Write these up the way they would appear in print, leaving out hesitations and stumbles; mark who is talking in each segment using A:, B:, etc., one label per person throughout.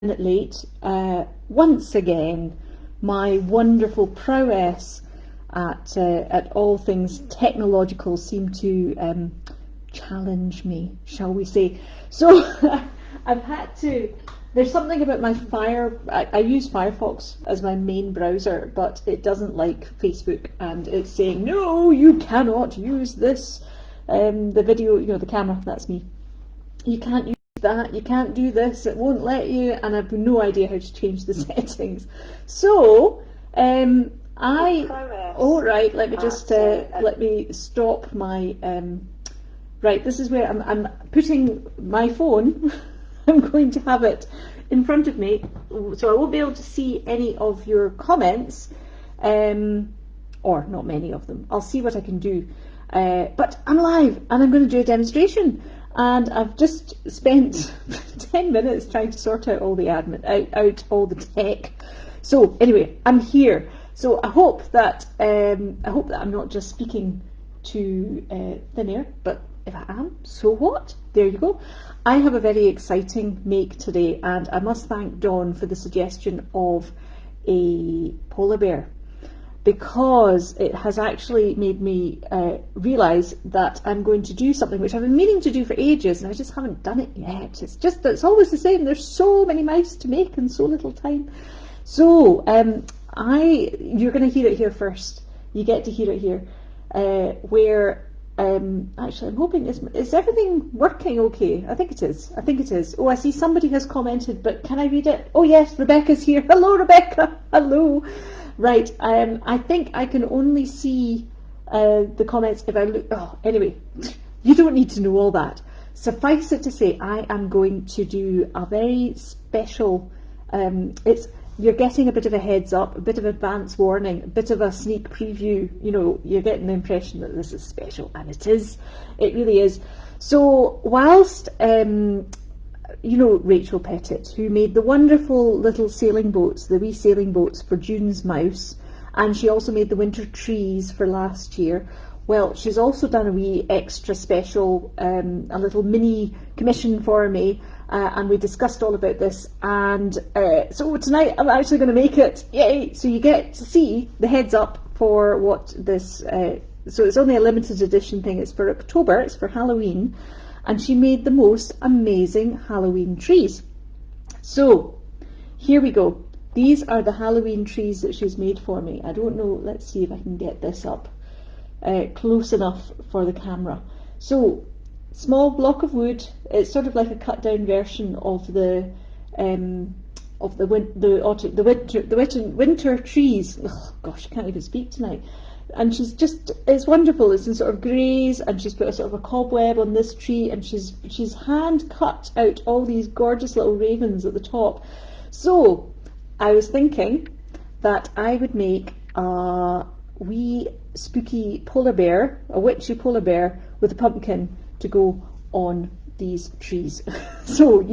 A: minute late. Once again, my wonderful prowess at all things technological seemed to challenge me, shall we say. So I've had to, there's something about my I use Firefox as my main browser, but it doesn't like Facebook, and it's saying, no, you cannot use this, the video, the camera, that's me. You can't use that, you can't do this, it won't let you, and I've no idea how to change the settings. So, right, let me just, let me stop my, right, this is where I'm putting my phone, I'm going to have it in front of me, so I won't be able to see any of your comments, or not many of them. I'll see what I can do. But I'm live, and I'm going to do a demonstration. And I've just spent 10 minutes trying to sort out all the admin, out all the tech. So anyway, I'm here. So I hope that I'm not just speaking to thin air, but if I am, so what? There you go. I have a very exciting make today, and I must thank Dawn for the suggestion of a polar bear, because it has actually made me realise that I'm going to do something which I've been meaning to do for ages, and I just haven't done it yet. It's always the same. There's so many mice to make and so little time. So you're going to hear it here first. You get to hear it here, where actually I'm hoping is everything working okay? I think it is. Oh, I see somebody has commented, but can I read it? Oh yes, Rebecca's here. Hello, Rebecca. Hello. Right, I think I can only see the comments if I look. Oh, anyway, you don't need to know all that. Suffice it to say, I am going to do a very special, you're getting a bit of a heads up, a bit of advance warning, a bit of a sneak preview. You're getting the impression that this is special, and it is. It really is. So whilst Rachel Pettitt, who made the wonderful little sailing boats, the wee sailing boats for June's mouse, and she also made the winter trees for last year. Well, she's also done a wee extra special, a little mini commission for me, and we discussed all about this, and so tonight I'm actually going to make it. Yay! So you get to see the heads up for what this, so it's only a limited edition thing, it's for October, it's for Halloween. And she made the most amazing Halloween trees. So here we go. These are the Halloween trees that she's made for me. I don't know, let's see if I can get this up close enough for the camera. So small block of wood. It's sort of like a cut down version of the winter trees. Oh, gosh, I can't even speak tonight. And it's wonderful. It's in sort of greys, and she's put a sort of a cobweb on this tree, and she's hand cut out all these gorgeous little ravens at the top. So I was thinking that I would make a wee spooky polar bear, a witchy polar bear with a pumpkin to go on these trees. So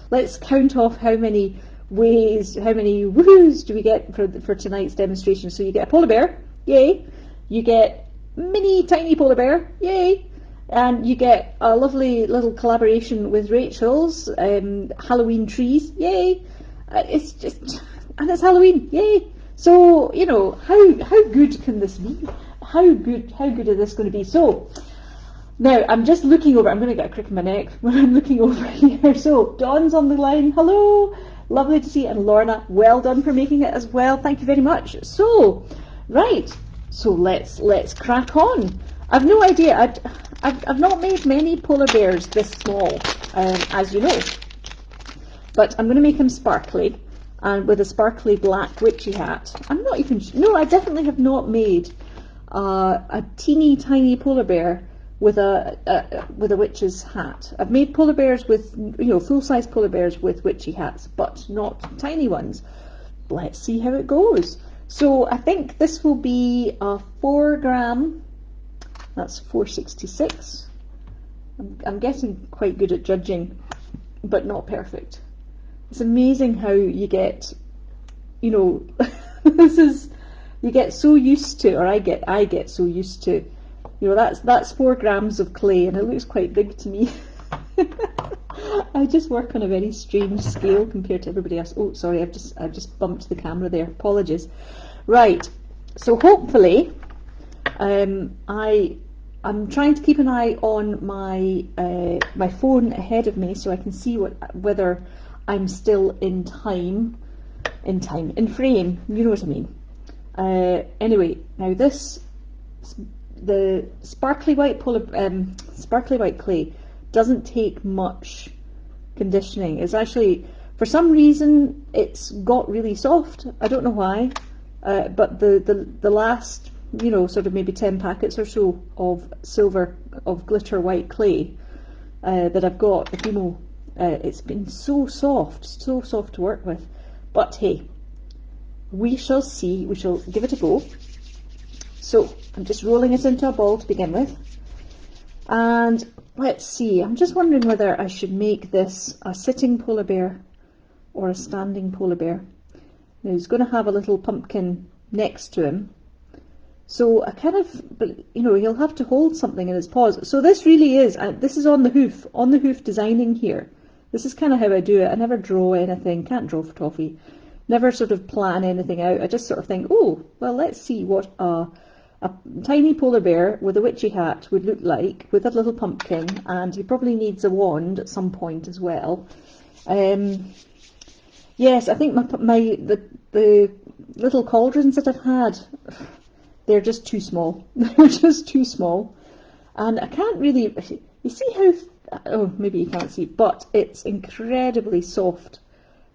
A: let's count off how many woohoos do we get for tonight's demonstration. So you get a polar bear. Yay! You get mini tiny polar bear, yay! And you get a lovely little collaboration with Rachel's Halloween trees, yay! And it's Halloween, yay! So how good can this be? How good is this going to be? So now I'm just looking over. I'm going to get a crick in my neck when I'm looking over here. So Dawn's on the line. Hello, lovely to see you. And Lorna, well done for making it as well. Thank you very much. So. Right, so let's crack on. I've no idea. I've not made many polar bears this small, as you know, but I'm going to make him sparkly, and with a sparkly black witchy hat. I'm not even. No, I definitely have not made a teeny tiny polar bear with a witch's hat. I've made polar bears with full-size polar bears with witchy hats, but not tiny ones. Let's see how it goes. So I think this will be a 4 gram, that's 466. I'm getting quite good at judging, but not perfect. It's amazing how you get, you get so used to, or I get so used to, that's 4 grams of clay, and it looks quite big to me. I just work on a very strange scale compared to everybody else. Oh, sorry, I've just bumped the camera there. Apologies. Right. So hopefully, I'm trying to keep an eye on my phone ahead of me so I can see whether I'm still in frame. You know what I mean. Anyway, now the sparkly white clay doesn't take much conditioning. It's actually, for some reason, it's got really soft. I don't know why, but the last, sort of maybe 10 packets or so of glitter white clay that I've got, the Fimo, it's been so soft to work with. But hey, we shall see. We shall give it a go. So I'm just rolling it into a ball to begin with. And let's see, I'm just wondering whether I should make this a sitting polar bear or a standing polar bear. Now he's going to have a little pumpkin next to him. So he'll have to hold something in his paws. So this really is, this is on the hoof designing here. This is kind of how I do it. I never draw anything, can't draw for toffee. Never sort of plan anything out. I just sort of think, oh, well, let's see what a tiny polar bear with a witchy hat would look like with a little pumpkin, and he probably needs a wand at some point as well. Yes, I think the little cauldrons that I've had, they're just too small. They're just too small, and I can't really. You see how? Oh, maybe you can't see, but it's incredibly soft.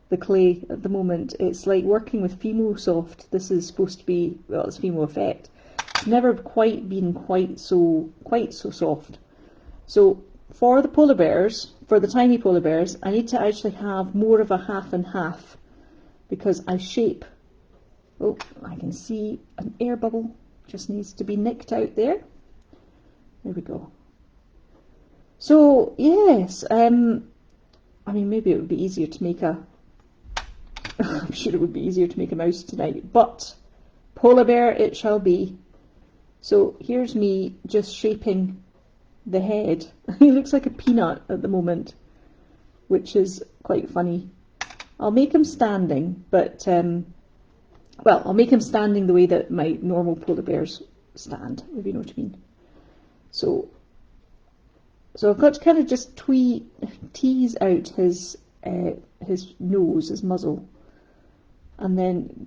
A: The clay at the moment, it's like working with Fimo Soft. This is supposed to be, well, it's Fimo Effect. It's never quite been quite so soft. So for the polar bears, for the tiny polar bears, I need to actually have more of a half and half, because I shape. Oh, I can see an air bubble. Just needs to be nicked out there. There we go. So yes, I mean, maybe it would be easier to make a. I'm sure it would be easier to make a mouse tonight, but polar bear it shall be. So here's me just shaping the head. He looks like a peanut at the moment, which is quite funny. I'll make him standing, but well, I'll make him standing the way that my normal polar bears stand, if you know what I mean. So I've got to kind of just tease out his nose, his muzzle, and then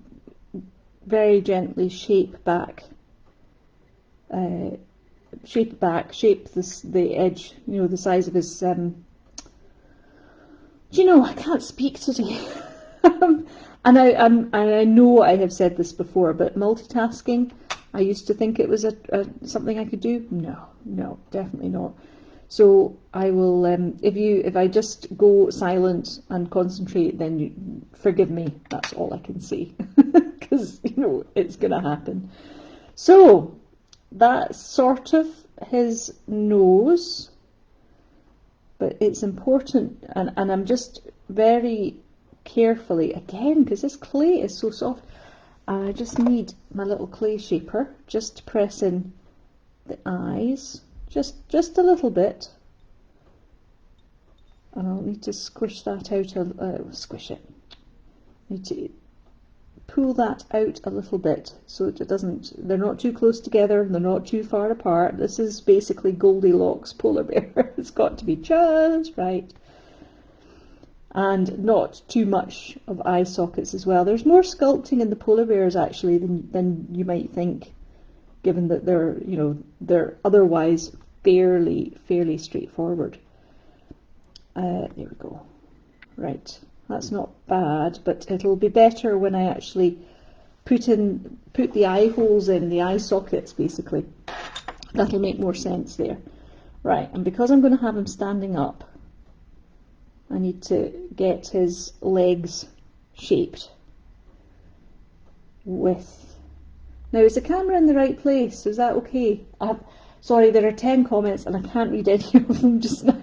A: very gently shape the edge, the size of his. I can't speak today. And I know I have said this before, but multitasking, I used to think it was something I could do. No, definitely not. So I will, if I just go silent and concentrate, then forgive me. That's all I can say, because it's going to happen. So that's sort of his nose, but it's important, and I'm just very carefully, again, because this clay is so soft, I just need my little clay shaper just to press in the eyes. Just a little bit, and I'll need to squish that out. Squish it. Need to pull that out a little bit so that it doesn't. They're not too close together. And they're not too far apart. This is basically Goldilocks polar bear. It's got to be just right, and not too much of eye sockets as well. There's more sculpting in the polar bears actually than you might think, given that they're otherwise fairly straightforward. There we go. Right, that's not bad, but it'll be better when I actually put the eye holes in, the eye sockets basically. That'll make more sense there. Right, and because I'm going to have him standing up, I need to get his legs shaped with. Now, is the camera in the right place? Is that okay? Sorry, there are 10 comments and I can't read any of them just now.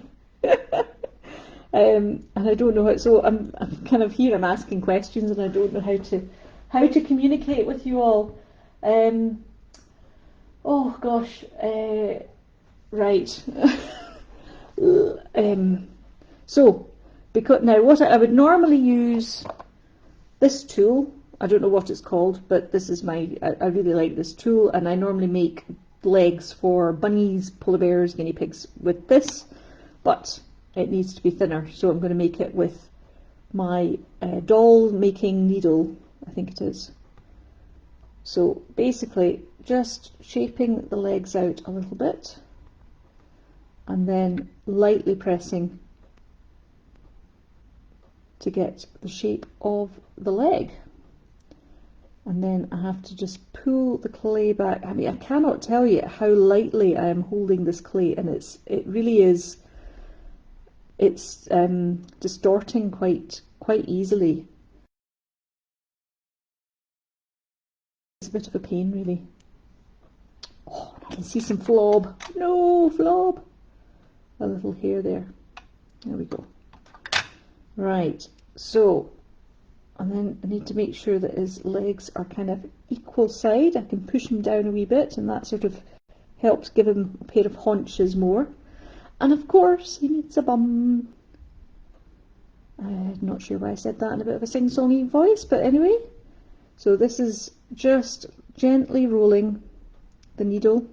A: And I don't know how. So I'm kind of here. I'm asking questions and I don't know how to communicate with you all. Oh gosh. Right. So, because now what I would normally use this tool. I don't know what it's called, but this is I really like this tool, and I normally make legs for bunnies, polar bears, guinea pigs with this, but it needs to be thinner, so I'm going to make it with my doll making needle, I think it is. So basically just shaping the legs out a little bit and then lightly pressing to get the shape of the leg. And then I have to just pull the clay back. I mean, I cannot tell you how lightly I am holding this clay, and it really is, it's distorting quite easily. It's a bit of a pain, really. Oh, I can see some flob. No, flob. A little hair there. There we go. Right, so, and then I need to make sure that his legs are kind of equal side. I can push him down a wee bit, and that sort of helps give him a pair of haunches more. And of course, he needs a bum. I'm not sure why I said that in a bit of a sing-songy voice, but anyway. So this is just gently rolling the needle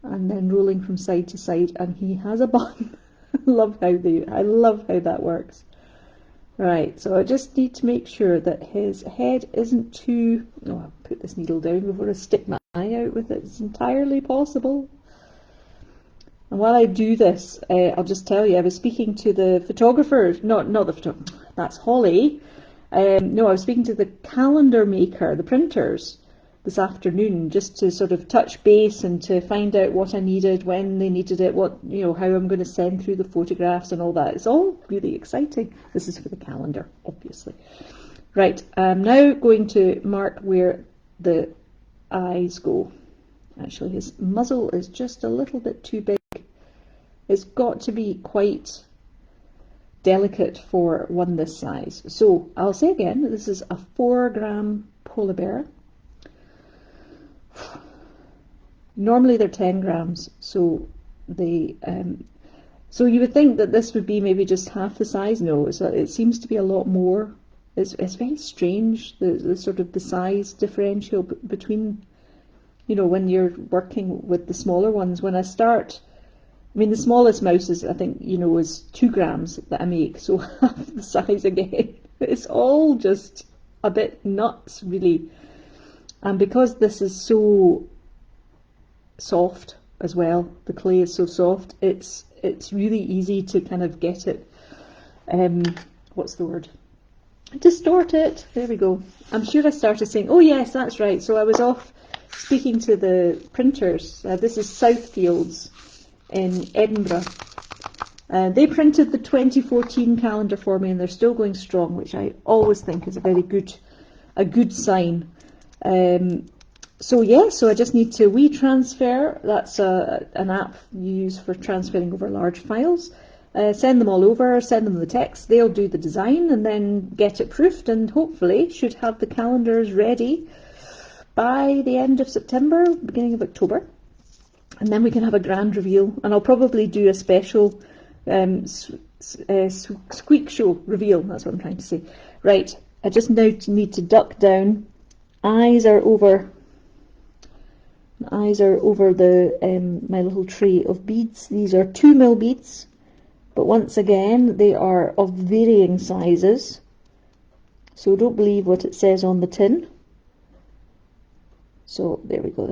A: and then rolling from side to side, and he has a bun. I love how that works. Right, so I just need to make sure that his head isn't too... Oh, I'll put this needle down before I stick my eye out with it. It's entirely possible. And while I do this, I'll just tell you, I was speaking to the photographer, not the photographer, that's Holly. No, I was speaking to the calendar maker, the printers, this afternoon, just to sort of touch base and to find out what I needed, when they needed it, what, you know, how I'm going to send through the photographs and all that. It's all really exciting. This is for the calendar, obviously. Right, I'm now going to mark where the eyes go. Actually, his muzzle is just a little bit too big. It's got to be quite delicate for one this size. So I'll say again, this is a 4-gram polar bear. Normally they're 10 grams, so they so you would think that this would be maybe just half the size. No, it seems to be a lot more. It's very strange, the sort of the size differential between, you know, when you're working with the smaller ones. When I start, I mean, the smallest mouses, I think, you know, is 2 grams that I make, so half the size again. It's all just a bit nuts, really. And because this is so soft as well, the clay is so soft, it's really easy to kind of get it, what's the word? Distort it. There we go. I'm sure I started saying, oh yes, that's right. So I was off speaking to the printers. This is Southfields in Edinburgh. They printed the 2014 calendar for me, and they're still going strong, which I always think is a good sign. So yeah, so I just need to WeTransfer. That's an app you use for transferring over large files. Send them all over, send them the text. They'll do the design and then get it proofed, and hopefully should have the calendars ready by the end of September, beginning of October. And then we can have a grand reveal, and I'll probably do a special squeak show reveal. That's what I'm trying to say. Right, I just now need to duck down. Eyes are over the my little tray of beads. These are 2mm beads, but once again they are of varying sizes, so don't believe what it says on the tin. So there we go,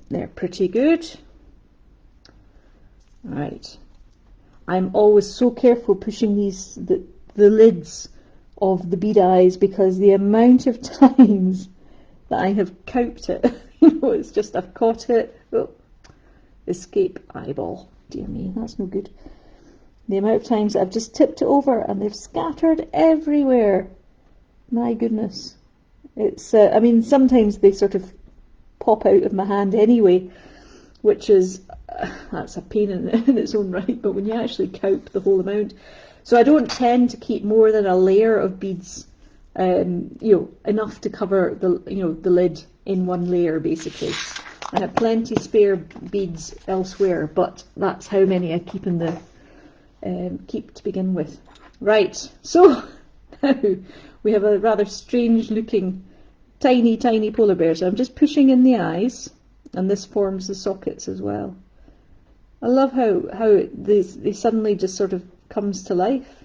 A: they're pretty good. Right, I'm always so careful pushing the lids of the bead eyes, because the amount of times that I have couped it, you know, it's just, I've caught it, oh, escape eyeball, dear me, that's no good. The amount of times that I've just tipped it over and they've scattered everywhere, my goodness. It's, I mean, sometimes they sort of pop out of my hand anyway, which is, that's a pain in its own right, but when you actually count the whole amount. So I don't tend to keep more than a layer of beads, you know, enough to cover the, you know, the lid in one layer, basically. I have plenty spare beads elsewhere, but that's how many I keep in the keep to begin with. Right, so now we have a rather strange looking tiny polar bear. So I'm just pushing in the eyes, and this forms the sockets as well. I love how they suddenly just sort of comes to life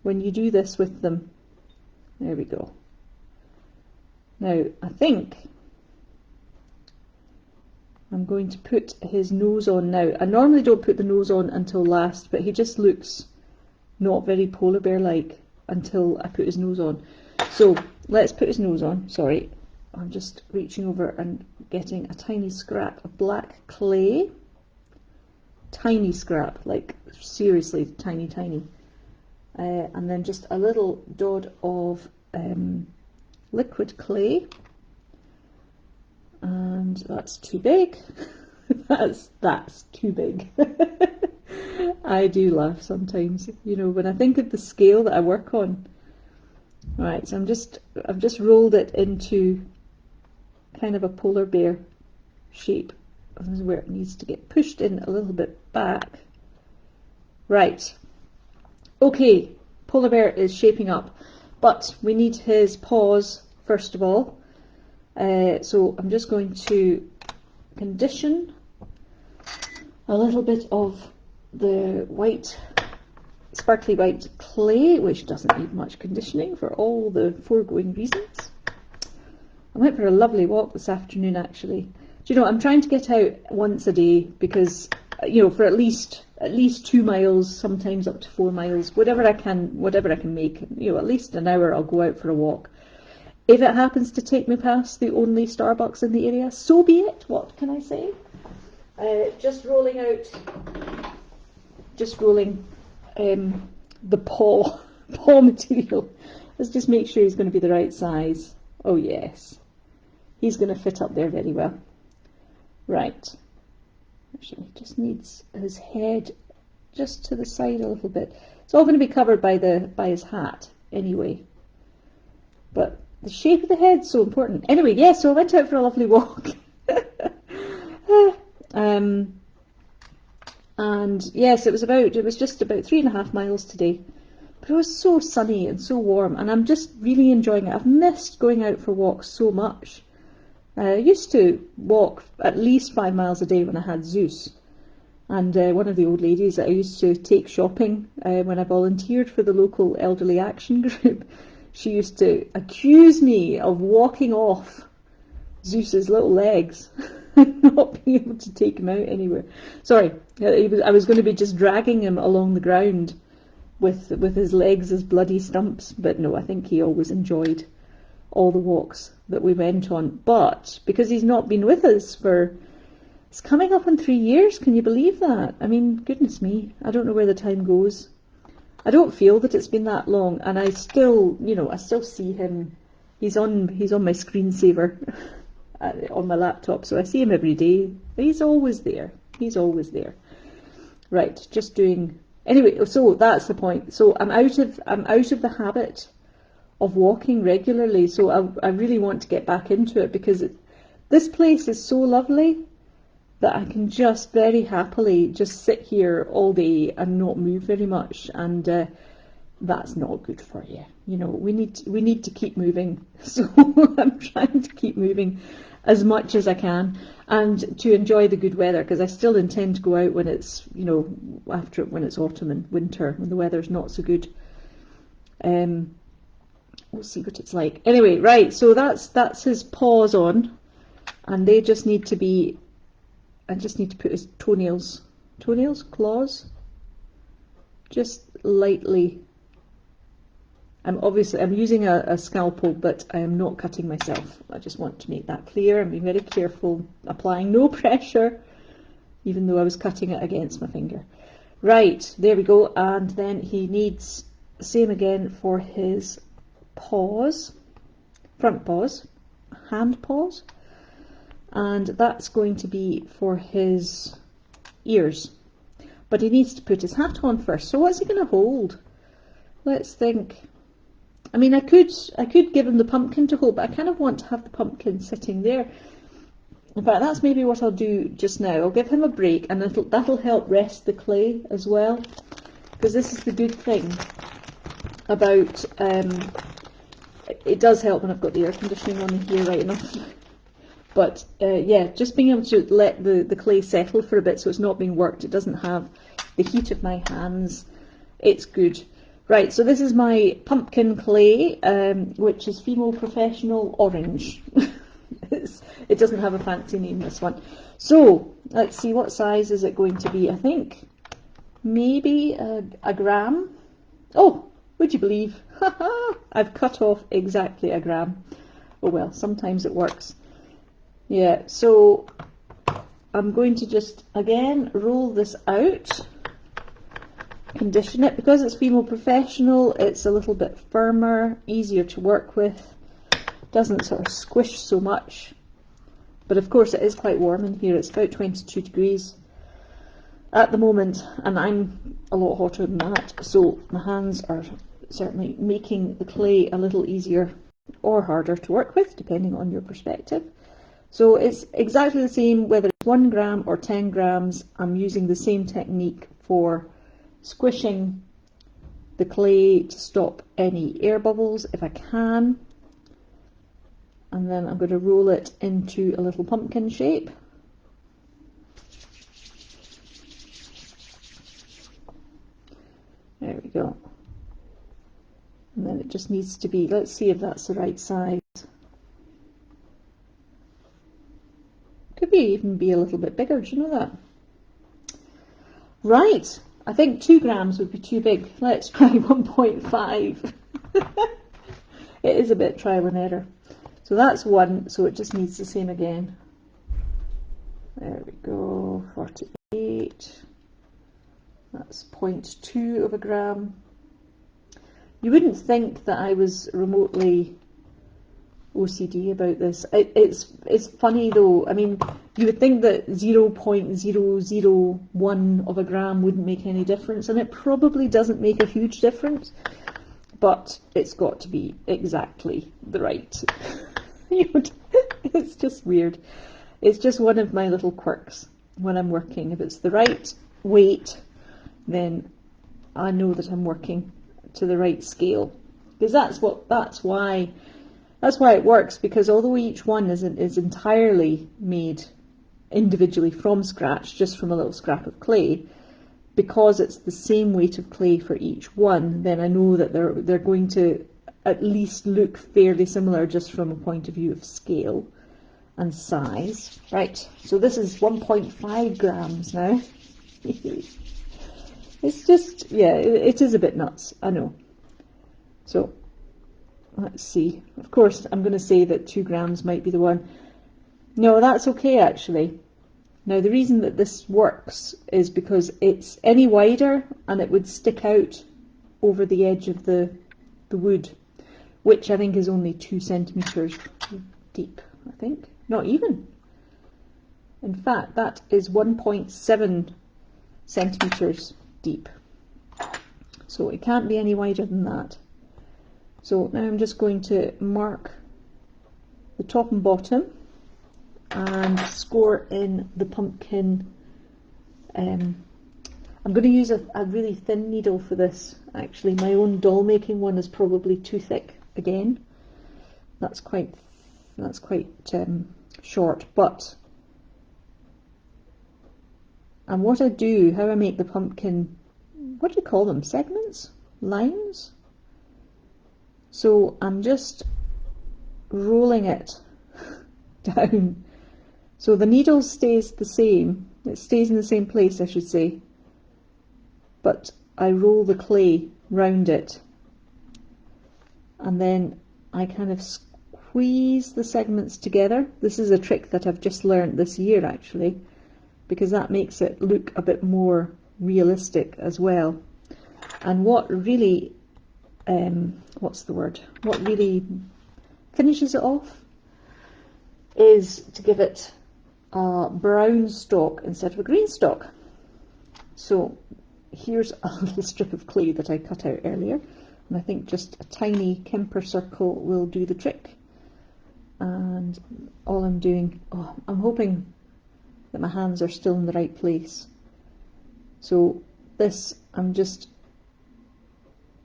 A: when you do this with them. There we go. Now I think I'm going to put his nose on now. I normally don't put the nose on until last, but he just looks not very polar bear like until I put his nose on. So let's put his nose on. Sorry, I'm just reaching over and getting a tiny scrap of black clay. Tiny scrap, like seriously tiny. And then just a little dot of liquid clay. And that's too big. that's too big. I do laugh sometimes, you know, when I think of the scale that I work on. Right, so I've just rolled it into kind of a polar bear shape. This is where it needs to get pushed in a little bit back. Right. Okay, polar bear is shaping up, but we need his paws first of all. So I'm just going to condition a little bit of the white, sparkly white clay, which doesn't need much conditioning for all the foregoing reasons. I went for a lovely walk this afternoon actually. Do you know, I'm trying to get out once a day because, you know, for at least 2 miles, sometimes up to 4 miles, whatever I can make, you know, at least an hour I'll go out for a walk. If it happens to take me past the only Starbucks in the area, so be it. What can I say? Just rolling the paw material. Let's just make sure he's going to be the right size. Oh yes, he's going to fit up there very well. Right. Actually, he just needs his head just to the side a little bit. It's all going to be covered by his hat anyway. But the shape of the head's so important. Anyway, yeah, so I went out for a lovely walk. And yes, it was just about 3.5 miles today. But it was so sunny and so warm, and I'm just really enjoying it. I've missed going out for walks so much. I used to walk at least 5 miles a day when I had Zeus. And one of the old ladies that I used to take shopping when I volunteered for the local elderly action group, she used to accuse me of walking off Zeus's little legs and not being able to take him out anywhere. Sorry, I was going to be just dragging him along the ground with his legs as bloody stumps, but no, I think he always enjoyed all the walks that we went on. But because he's not been with us it's coming up on 3 years, can you believe that? I mean, goodness me, I don't know where the time goes. I don't feel that it's been that long, and I still see him. He's on my screensaver on my laptop, so I see him every day. He's always there. Right, just doing. Anyway, so that's the point. So I'm out of the habit of walking regularly. So I really want to get back into it because this place is so lovely that I can just very happily just sit here all day and not move very much, and that's not good for you. You know, we need to keep moving. So I'm trying to keep moving as much as I can and to enjoy the good weather, because I still intend to go out when it's, you know, when it's autumn and winter, when the weather's not so good. We'll see what it's like. Anyway, right, so that's his paws on, and they just need to be. I just need to put his claws, just lightly. I'm using a scalpel, but I am not cutting myself. I just want to make that clear. I'm being very careful, applying no pressure, even though I was cutting it against my finger. Right, there we go. And then he needs the same again for his paws, front paws, hand paws. And that's going to be for his ears. But he needs to put his hat on first. So what's he going to hold? Let's think. I mean, I could give him the pumpkin to hold, but I kind of want to have the pumpkin sitting there. In fact, that's maybe what I'll do just now. I'll give him a break, and that'll help rest the clay as well. Because this is the good thing about, it does help when I've got the air conditioning on here right enough. But yeah, just being able to let the clay settle for a bit so it's not being worked, it doesn't have the heat of my hands, it's good. Right, so this is my pumpkin clay, which is Female Professional Orange. It doesn't have a fancy name, this one. So, let's see, what size is it going to be? I think maybe a gram. Oh, would you believe? I've cut off exactly a gram. Oh well, sometimes it works. Yeah, so I'm going to just, again, roll this out, condition it. Because it's Female Professional, it's a little bit firmer, easier to work with, doesn't sort of squish so much. But of course it is quite warm in here, it's about 22 degrees at the moment, and I'm a lot hotter than that, so my hands are certainly making the clay a little easier or harder to work with, depending on your perspective. So it's exactly the same whether it's 1 gram or 10 grams. I'm using the same technique for squishing the clay to stop any air bubbles if I can. And then I'm going to roll it into a little pumpkin shape. There we go. And then it just needs to be, let's see if that's the right size. Could even be a little bit bigger, do you know that? Right, I think 2 grams would be too big. Let's try 1.5. It is a bit trial and error. So that's 1, so it just needs the same again. There we go, 48. That's 0.2 of a gram. You wouldn't think that I was remotely OCD about this. It's funny though. I mean, you would think that 0.001 of a gram wouldn't make any difference, and it probably doesn't make a huge difference, but it's got to be exactly the right. It's just weird. It's just one of my little quirks when I'm working. If it's the right weight, then I know that I'm working to the right scale, because that's why it works. Because although each one is entirely made individually from scratch, just from a little scrap of clay, because it's the same weight of clay for each one, then I know that they're going to at least look fairly similar just from a point of view of scale and size. Right, so this is 1.5 grams now. It's just, yeah, it is a bit nuts, I know. So, let's see. Of course, I'm going to say that 2 grams might be the one. No, that's okay, actually. Now, the reason that this works is because it's any wider and it would stick out over the edge of the wood, which I think is only 2 centimetres deep, I think. Not even. In fact, that is 1.7 centimetres deep. So it can't be any wider than that. So now I'm just going to mark the top and bottom and score in the pumpkin. I'm going to use a really thin needle for this. Actually, my own doll making one is probably too thick again. That's quite short, but and what I do, how I make the pumpkin, what do you call them? Segments? Lines? So I'm just rolling it down. So the needle stays the same. It stays in the same place, I should say. But I roll the clay round it. And then I kind of squeeze the segments together. This is a trick that I've just learned this year, actually, because that makes it look a bit more realistic as well. And what really, what's the word? What really finishes it off is to give it a brown stalk instead of a green stalk. So here's a little strip of clay that I cut out earlier, and I think just a tiny Kemper circle will do the trick. and all I'm doing, oh, I'm hoping that my hands are still in the right place. So this, I'm just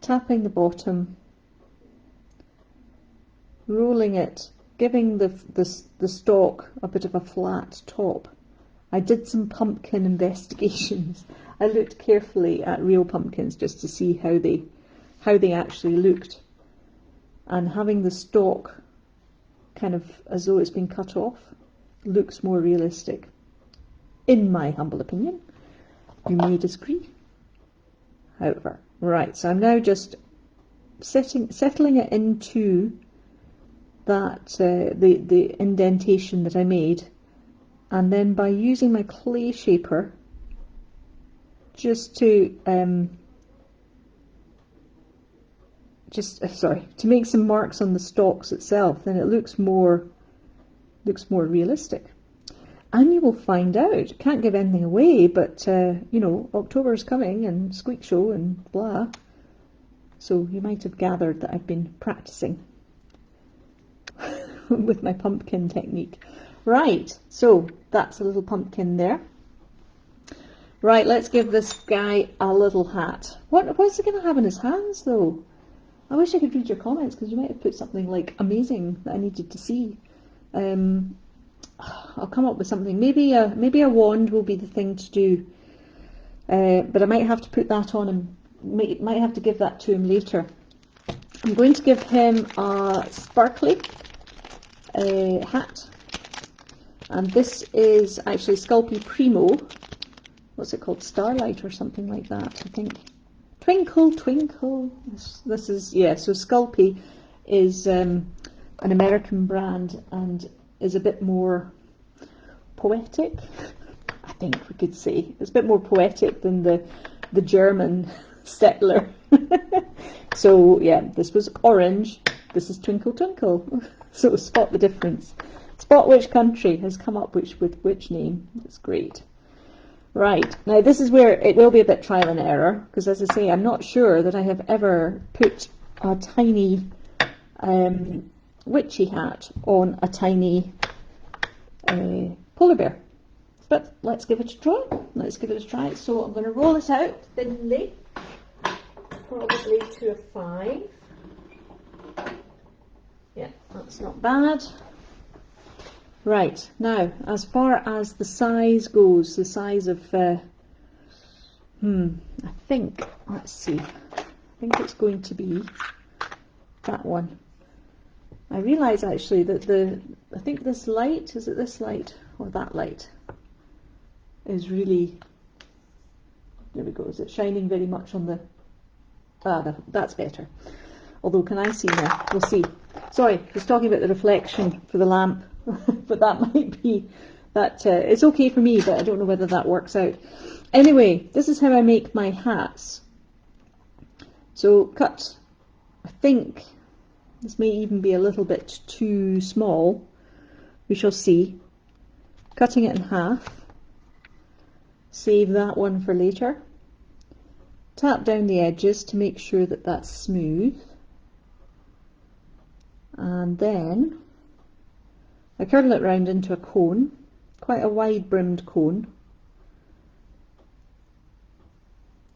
A: tapping the bottom, rolling it, giving the stalk a bit of a flat top. I did some pumpkin investigations. I looked carefully at real pumpkins just to see how they actually looked, and having the stalk kind of as though it's been cut off looks more realistic, in my humble opinion. You may disagree, however. Right, so I'm now just settling it into that the indentation that I made, and then by using my clay shaper just to to make some marks on the stalks itself, then it looks more realistic. And you will find out. Can't give anything away, but you know, October is coming and Squeak Show and blah. So you might have gathered that I've been practicing with my pumpkin technique. Right, so that's a little pumpkin there. Right, let's give this guy a little hat. What's he going to have in his hands, though? I wish I could read your comments, because you might have put something like amazing that I needed to see. I'll come up with something. Maybe a wand will be the thing to do. But I might have to put that on and might have to give that to him later. I'm going to give him a sparkly hat. And this is actually Sculpey Primo. What's it called? Starlight or something like that, I think. Twinkle, twinkle. This is, yeah, so Sculpey is an American brand and is a bit more poetic, I think we could say. It's a bit more poetic than the German settler. So yeah, this was orange, this is Twinkle Twinkle. So spot the difference. Spot which country has come up with which name. It's great. Right, now this is where it will be a bit trial and error, because as I say, I'm not sure that I have ever put a tiny witchy hat on a tiny polar bear. But let's give it a try. Let's give it a try. So I'm going to roll it out thinly, probably to a 5. Yeah, that's not bad. Right, now, as far as the size goes, the size of, I think, let's see, I think it's going to be that one. I realise actually that I think this light, is it this light or that light, is really, there we go, is it shining very much on the, no, that's better. Although, can I see now? We'll see. Sorry, I was talking about the reflection for the lamp, but that might be, that it's okay for me, but I don't know whether that works out. Anyway, this is how I make my hats. So cut, I think, this may even be a little bit too small. We shall see. Cutting it in half. Save that one for later. Tap down the edges to make sure that that's smooth. And then I curl it round into a cone, quite a wide brimmed cone.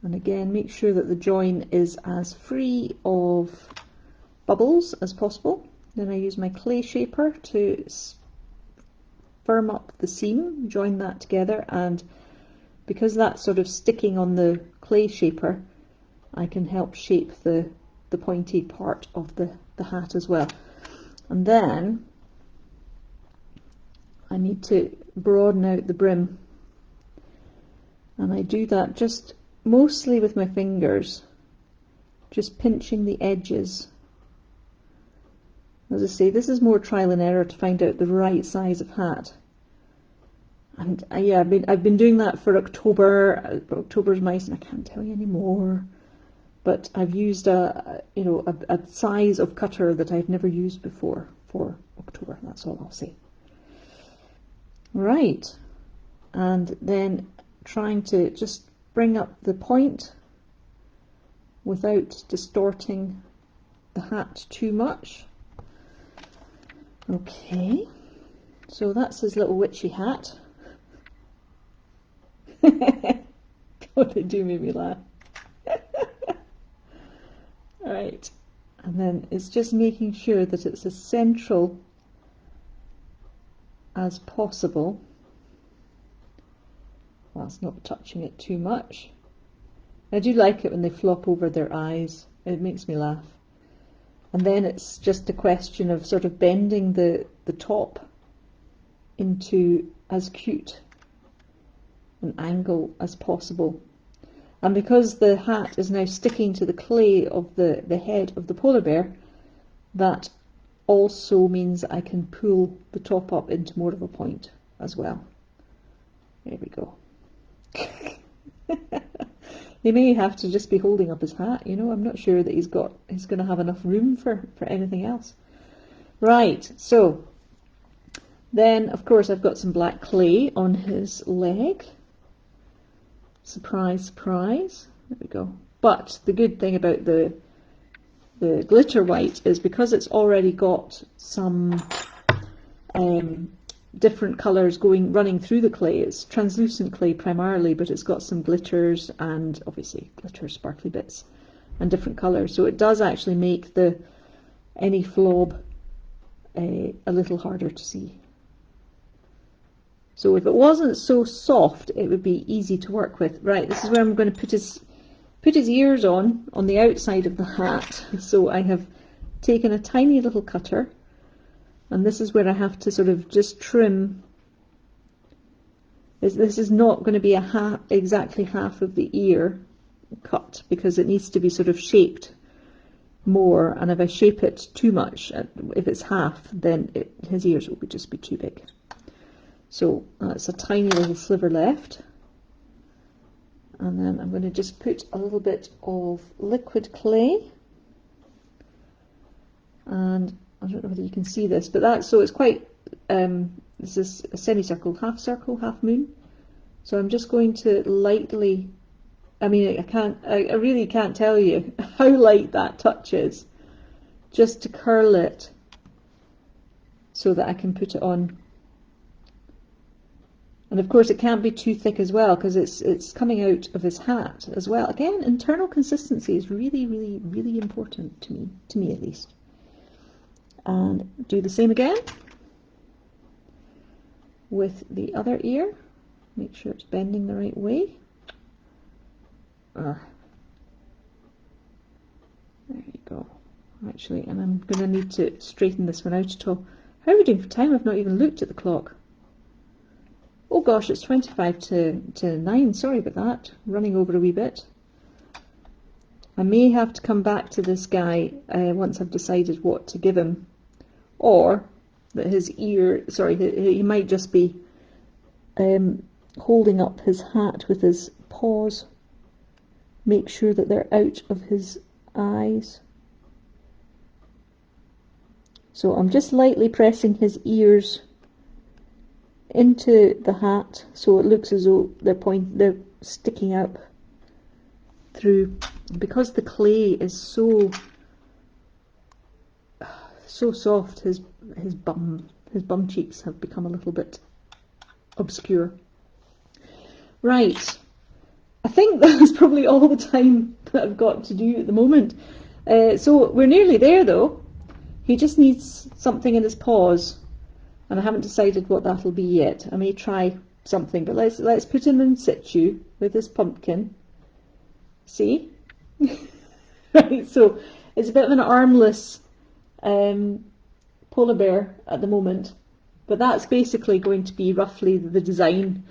A: And again, make sure that the join is as free of bubbles as possible. Then I use my clay shaper to firm up the seam, join that together, and because that's sort of sticking on the clay shaper, I can help shape the pointy part of the hat as well. And then I need to broaden out the brim, and I do that just mostly with my fingers, just pinching the edges. As I say, this is more trial and error to find out the right size of hat. And yeah, I've been doing that for October. October's mice, and I can't tell you any more. But I've used a size of cutter that I've never used before for October. That's all I'll say. Right, and then trying to just bring up the point without distorting the hat too much. Okay, so that's his little witchy hat. God, they do make me laugh. Alright, and then it's just making sure that it's as central as possible whilst not touching it too much. I do like it when they flop over their eyes, it makes me laugh. And then it's just a question of sort of bending the top into as cute an angle as possible. And because the hat is now sticking to the clay of the head of the polar bear, that also means I can pull the top up into more of a point as well. There we go. He may have to just be holding up his hat, you know, I'm not sure that he's going to have enough room for anything else. Right, so then of course I've got some black clay on his leg. Surprise, surprise. There we go. But the good thing about the glitter white is because it's already got some different colours running through the clay. It's translucent clay primarily, but it's got some glitters and obviously glitter sparkly bits and different colours. So it does actually make any flob a little harder to see. So if it wasn't so soft, it would be easy to work with. Right, this is where I'm going to put his ears on the outside of the hat. So I have taken a tiny little cutter, and this is where I have to sort of just trim. This is not going to be exactly half of the ear cut, because it needs to be sort of shaped more, and if I shape it too much, if it's half, then his ears will just be too big. So that's a tiny little sliver left, and then I'm going to just put a little bit of liquid clay, and I don't know whether you can see this, but so it's quite, this is a semicircle, half circle, half moon. So I'm just going to lightly, I mean, I really can't tell you how light that touch is, just to curl it so that I can put it on. And of course it can't be too thick as well, because it's coming out of his hat as well. Again, internal consistency is really, really, really important to me at least. And do the same again with the other ear. Make sure it's bending the right way. There you go. Actually, and I'm going to need to straighten this one out at all. How are we doing for time? I've not even looked at the clock. Oh gosh, it's 25 to 9. Sorry about that. Running over a wee bit. I may have to come back to this guy once I've decided what to give him. Or that his ear, sorry, he might just be holding up his hat with his paws. Make sure that they're out of his eyes. So I'm just lightly pressing his ears into the hat so it looks as though they're sticking up through. Because the clay is so soft, his bum cheeks have become a little bit obscure. Right, I think that's probably all the time that I've got to do at the moment. So we're nearly there though. He just needs something in his paws, and I haven't decided what that'll be yet. I may try something, but let's put him in situ with his pumpkin. See? Right, so it's a bit of an armless polar bear at the moment, but that's basically going to be roughly the design.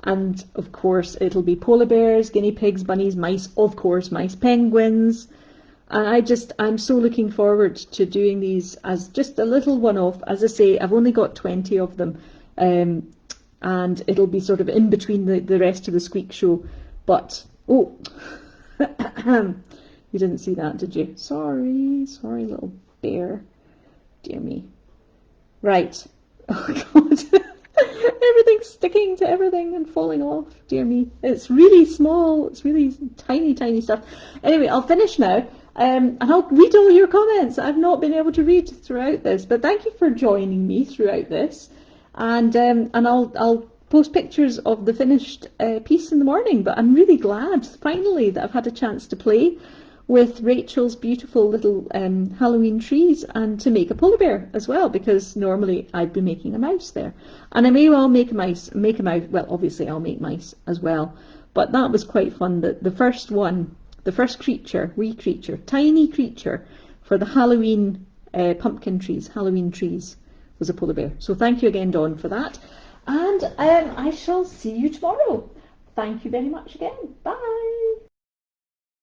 A: And of course it'll be polar bears, guinea pigs, bunnies, mice, of course mice, penguins, and I'm so looking forward to doing these as just a little one-off. As I say, I've only got 20 of them, and it'll be sort of in between the rest of the squeak show. But oh, you didn't see that, did you? Sorry little bear, dear me. Right, oh god. Everything's sticking to everything and falling off, dear me. It's really small, it's really tiny stuff. Anyway, I'll finish now, And I'll read all your comments. I've not been able to read throughout this, but thank you for joining me throughout this. And I'll post pictures of the finished piece in the morning. But I'm really glad, finally, that I've had a chance to play with Rachel's beautiful little Halloween trees and to make a polar bear as well, because normally I'd be making a mouse there. And I may well make a mouse, well, obviously I'll make mice as well. But that was quite fun. The first one, the first creature, wee creature, tiny creature for the Halloween pumpkin trees, Halloween trees, was a polar bear. So thank you again, Dawn, for that. And I shall see you tomorrow. Thank you very much again. Bye.